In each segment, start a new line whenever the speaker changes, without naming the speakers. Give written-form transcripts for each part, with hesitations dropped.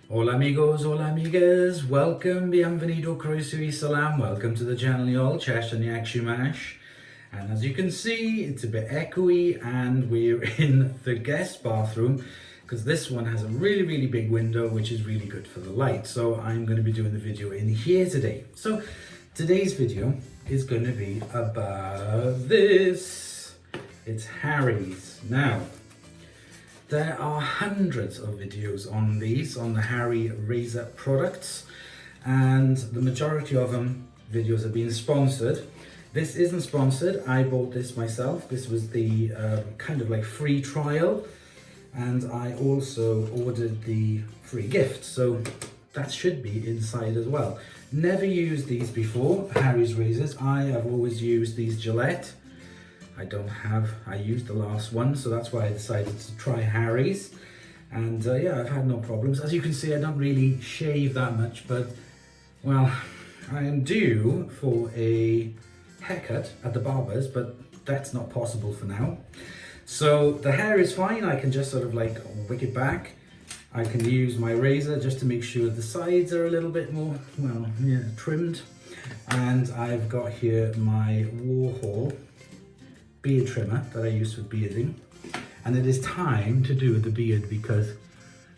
Hola amigos, hola amigas, welcome, bienvenido, croeso y salam, welcome to the channel y'all, Chesh and Yakshumash. And as you can see, it's a bit echoey and we're in the guest bathroom because this one has a really big window which is really good for the light. So I'm going to be doing the video in here today. So today's video is going to be about this. It's Harry's. Now, there are hundreds of videos on the Harry Razor products, and the majority of them videos have been sponsored. This isn't sponsored, I bought this myself. This was the kind of like free trial, and I also ordered the free gift, so that should be inside as well. Never used these before, Harry's razors. I have always used these Gillette. I used the last one, so that's why I decided to try Harry's. And yeah, I've had no problems. As you can see, I don't really shave that much, but well, I am due for a haircut at the barber's, but that's not possible for now. So the hair is fine. I can just sort of like wick it back. I can use my razor just to make sure the sides are a little bit more, well, yeah, trimmed. And I've got here my Warhol beard trimmer that I use for bearding, and it is time to do the beard because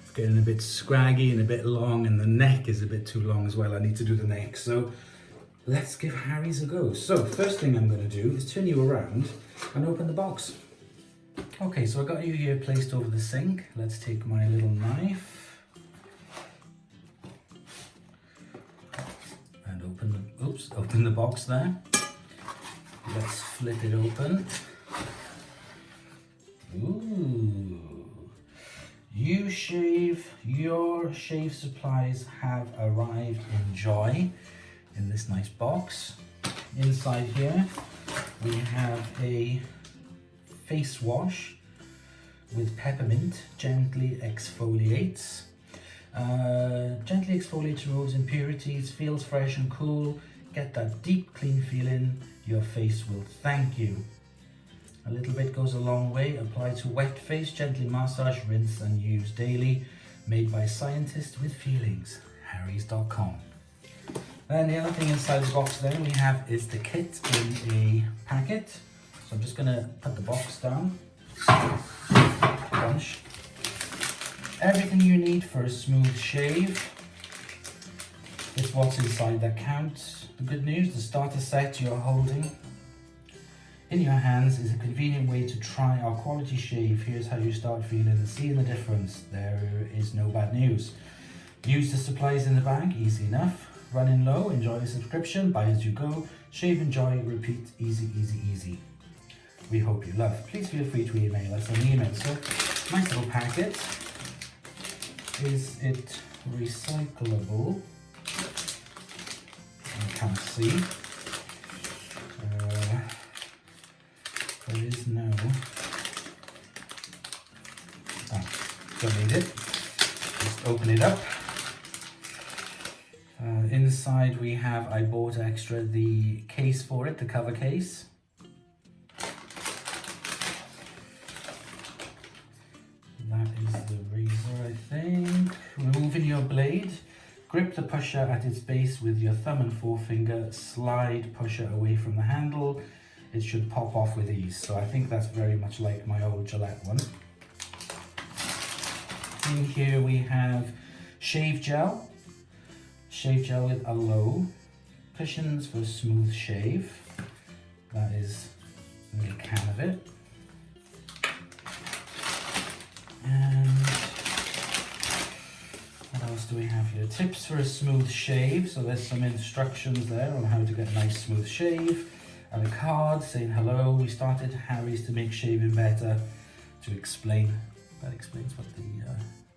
it's getting a bit scraggy and a bit long, and the neck is a bit too long as well. I need to do the neck, so let's give Harry's a go. So first thing I'm going to do is turn you around and open the box. Okay, so I got you here placed over the sink. Let's take my little knife and open the box there. Let's flip it open. Ooh. You shave, your shave supplies have arrived in joy in this nice box. Inside here we have a face wash with peppermint, gently exfoliates. Gently exfoliates, removes impurities, feels fresh and cool. Get that deep clean feeling. Your face will thank you. A little bit goes a long way. Apply to wet face, gently massage, rinse and use daily. Made by scientists with feelings. Harrys.com. Then the other thing inside the box then we have is the kit in a packet. So I'm just going to put the box down. Bunch. Everything you need for a smooth shave. It's what's inside that counts. The good news, the starter set you're holding in your hands is a convenient way to try our quality shave. Here's how you start feeling and seeing the difference. There is no bad news. Use the supplies in the bag, easy enough. Running low, enjoy a subscription, buy as you go. Shave, enjoy, repeat, easy, easy, easy. We hope you love. Please feel free to email us on email. So, nice little packet. Is it recyclable? I can't see. There is no. Don't need it. Just open it up. Inside we have, I bought extra the case for it, the cover case. That is the razor, I think. Removing your blade. Grip the pusher at its base with your thumb and forefinger. Slide pusher away from the handle. It should pop off with ease. So I think that's very much like my old Gillette one. In here we have shave gel. Shave gel with aloe. Cushions for a smooth shave. That is a little can of it. And what else do we have here? Tips for a smooth shave. So there's some instructions there on how to get a nice smooth shave. And a card saying hello. We started Harry's to make shaving better. To explain, that explains what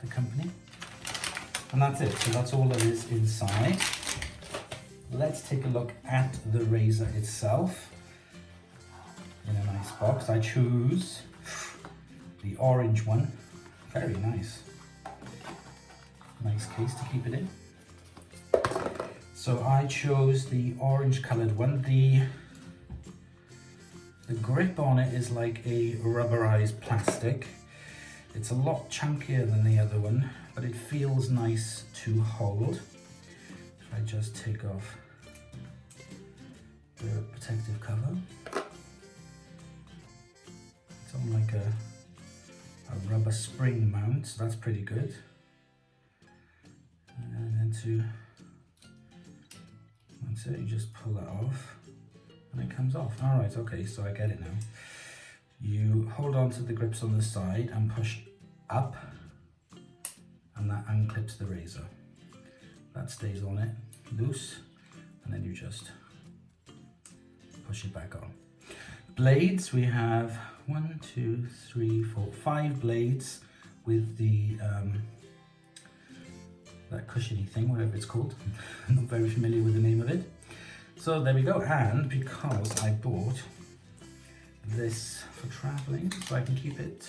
the company. And that's it. So that's all there is inside. Let's take a look at the razor itself. In a nice box. I choose the orange one. Very nice. Nice case to keep it in. So I chose the orange colored one. The grip on it is like a rubberized plastic. It's a lot chunkier than the other one, but it feels nice to hold. If I just take off the protective cover, it's on like a rubber spring mount, so that's pretty good. And then that's it, you just pull that off and it comes off. All right, okay, so I get it now. You hold on to the grips on the side and push up, and that unclips the razor. That stays on it loose, and then you just push it back on. Blades, we have 1, 2, 3, 4, 5 blades with the that cushiony thing, whatever it's called. I'm not very familiar with the name of it. So there we go, and because I bought this for traveling, so I can keep it,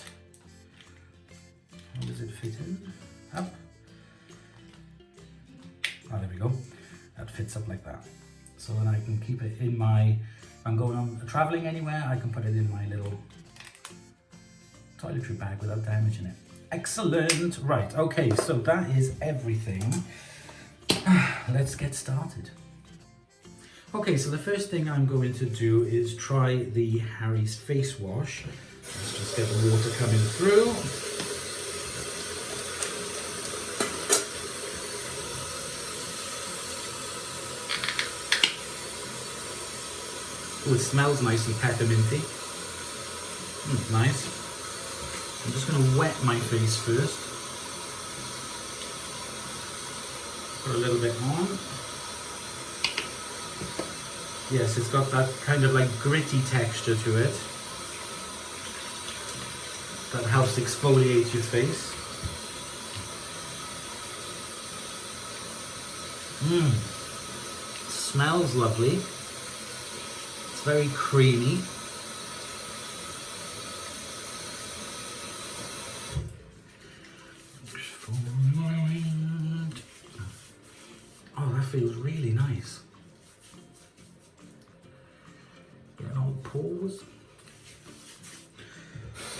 how does it fit in? Up. Oh, there we go. That fits up like that. So then I can keep it in my, if I'm going on traveling anywhere, I can put it in my little toiletry bag without damaging it. Excellent. Right, okay, so that is everything. Let's get started. Okay, so the first thing I'm going to do is try the Harry's face wash. Let's just get the water coming through. Oh, it smells nice and pepperminty. Nice. I'm just going to wet my face first. Put a little bit on. Yes, it's got that kind of like gritty texture to it. That helps exfoliate your face. Smells lovely. It's very creamy. Oh, that feels really nice. Getting all pores.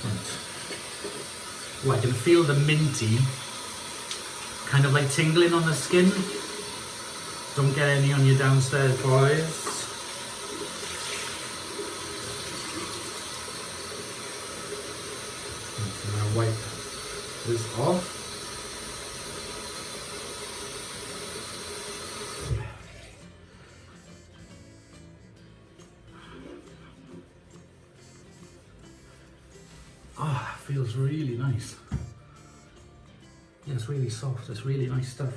Right. Oh, I can feel the minty, kind of like tingling on the skin. Don't get any on your downstairs, boys. So now wipe this off. Ah, oh, feels really nice. Yeah, it's really soft. It's really nice stuff.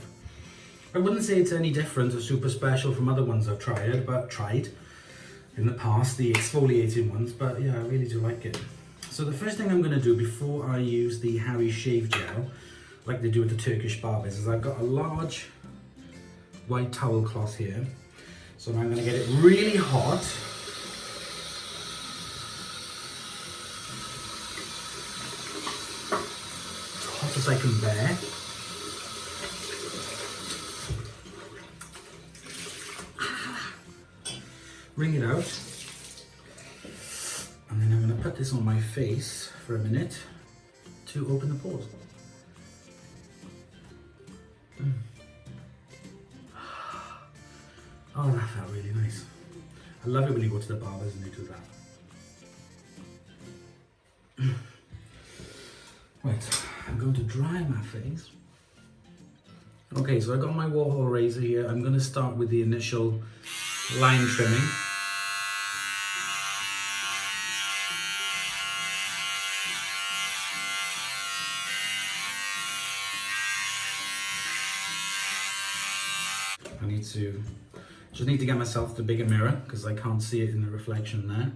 I wouldn't say it's any different or super special from other ones I've tried in the past, the exfoliating ones, but yeah, I really do like it. So the first thing I'm going to do before I use the Harry Shave Gel, like they do with the Turkish barbers, is I've got a large white towel cloth here. So now I'm going to get it really hot. As hot as I can bear. Wring it out, and then I'm going to put this on my face for a minute to open the pores. Oh, that felt really nice. I love it when you go to the barbers and they do that. Right, I'm going to dry my face. Okay, so I got my Warhol razor here. I'm going to start with the initial line trimming. Just need to get myself the bigger mirror because I can't see it in the reflection there.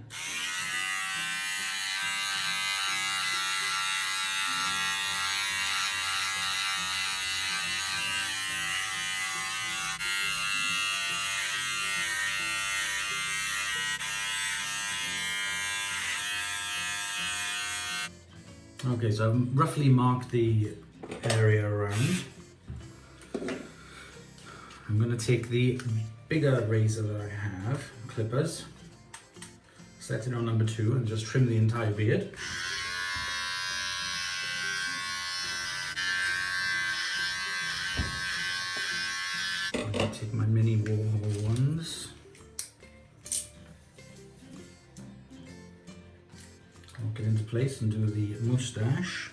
Okay, so I've roughly marked the area around. I'm going to take the bigger razor that I have, clippers, set it on number 2 and just trim the entire beard. Take my mini Warhol ones. Lock it into place and do the moustache.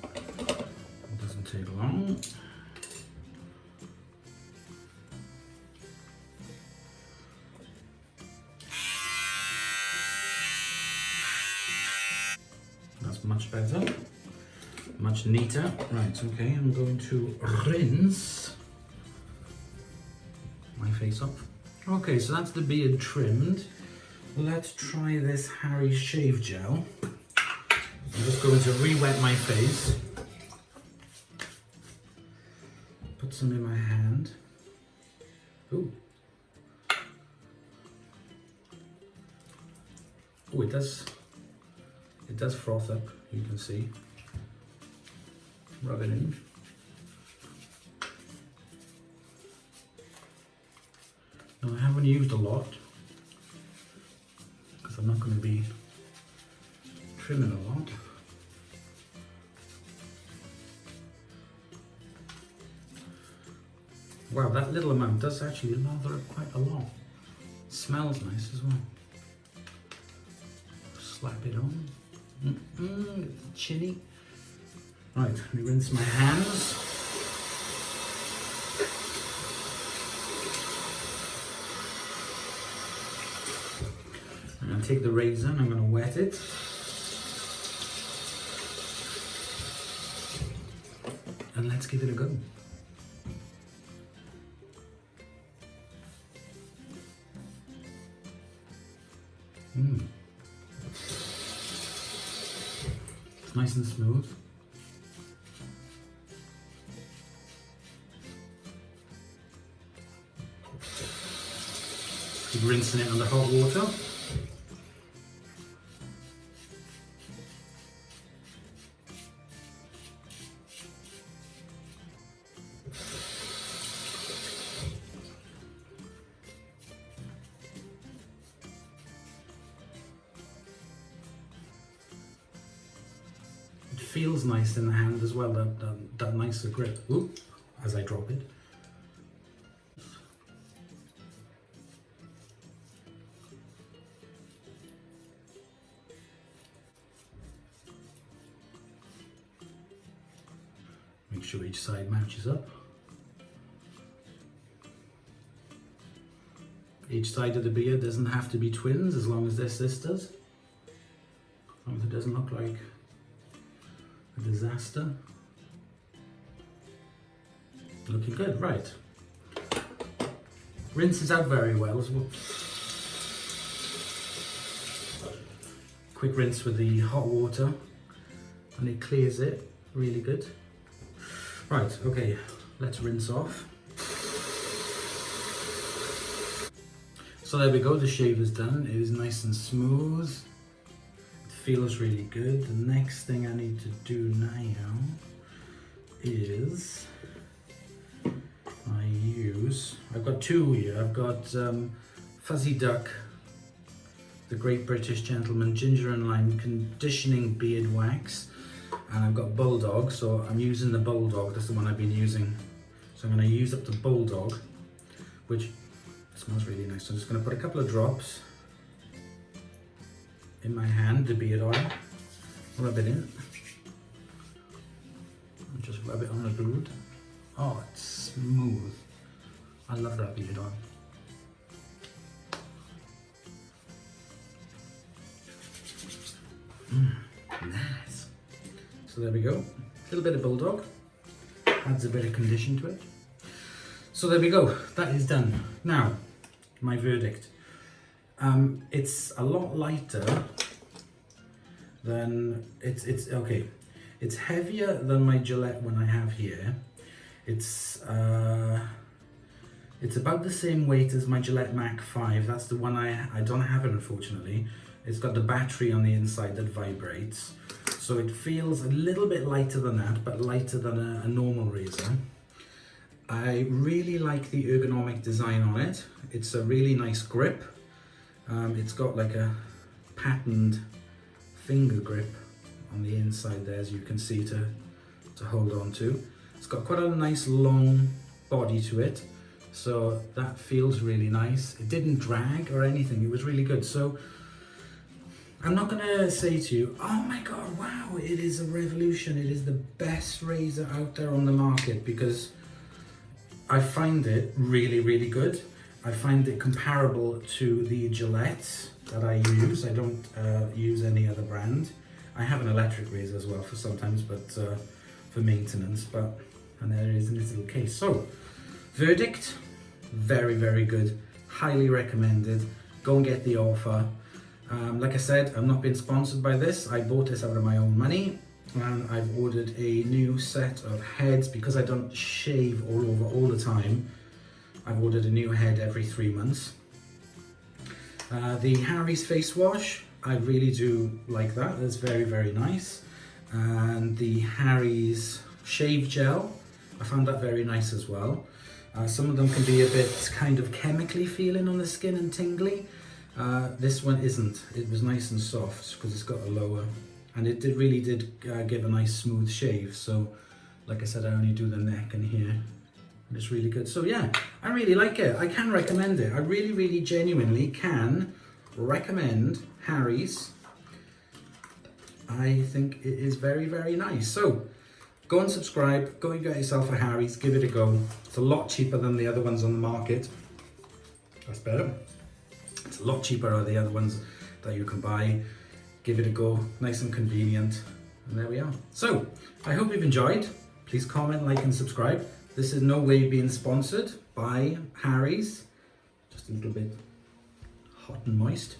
It doesn't take long. That's much better. Much neater. Right, okay, I'm going to rinse my face off. Okay, so that's the beard trimmed. Let's try this Harry's Shave Gel. I'm just going to re-wet my face. Put some in my hand. Ooh. Oh, it does froth up, you can see. Rub it in. Now I haven't used a lot because I'm not going to be trimming a lot. Wow, that little amount does actually lather up quite a lot. Smells nice as well. Slap it on. Chinny. Right, let me rinse my hands. I'm going to take the razor and I'm going to wet it. And let's give it a go. It's nice and smooth. Keep rinsing it under hot water. It feels nice in the hand as well, that nicer grip. Oop, as I drop it. Make sure each side matches up. Each side of the beard doesn't have to be twins as long as they're sisters. As long as it doesn't look like a disaster. Looking good, right. Rinses out very well as well. Quick rinse with the hot water and it clears it really good. Right, okay, let's rinse off. So there we go, the shave is done. It is nice and smooth. It feels really good. The next thing I need to do now is I've got two here. I've got Fuzzy Duck, the Great British Gentleman Ginger and Lime Conditioning Beard Wax. And I've got Bulldog, so I'm using the Bulldog. That's the one I've been using. So I'm going to use up the Bulldog, which smells really nice. So I'm just going to put a couple of drops in my hand, the beard oil. Rub it in. And just rub it on the beard. Oh, it's smooth. I love that beard oil. Nice. So there we go. A little bit of Bulldog. Adds a bit of condition to it. So there we go. That is done. Now, my verdict. It's a lot lighter than it's okay. It's heavier than my Gillette one I have here. It's about the same weight as my Gillette Mac 5. That's the one I don't have it, unfortunately. It's got the battery on the inside that vibrates. So it feels a little bit lighter than that, but lighter than a normal razor. I really like the ergonomic design on it. It's a really nice grip. It's got like a patterned finger grip on the inside there, as you can see, to hold on to. It's got quite a nice long body to it, so that feels really nice. It didn't drag or anything, it was really good. So I'm not gonna say to you, oh my god, wow, it is a revolution, it is the best razor out there on the market, because I find it really, really good. I find it comparable to the Gillette that I use. I don't use any other brand. I have an electric razor as well for sometimes, but for maintenance, and there it is in its little case. So, verdict, very, very good. Highly recommended. Go and get the offer. Like I said, I'm not being sponsored by this. I bought this out of my own money, and I've ordered a new set of heads because I don't shave all over all the time. I've ordered a new head every 3 months. The Harry's face wash, I really do like that. That's very, very nice. And the Harry's shave gel, I found that very nice as well. Some of them can be a bit kind of chemically feeling on the skin and tingly. This one isn't. It was nice and soft because it's got a lower, and it really did give a nice smooth shave. So like I said, I only do the neck and here, and it's really good. So yeah, I really like it. I can recommend it. I really, really genuinely can recommend Harry's. I think it is very, very nice. So go and subscribe, go and get yourself a Harry's, give it a go. It's a lot cheaper than the other ones on the market. That's better. It's a lot cheaper than the other ones that you can buy. Give it a go, nice and convenient. And there we are. So, I hope you've enjoyed. Please comment, like and subscribe. This is no way being sponsored by Harry's. Just a little bit hot and moist.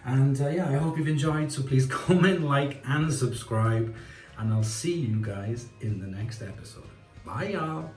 And yeah, I hope you've enjoyed. So please comment, like and subscribe. And I'll see you guys in the next episode. Bye y'all.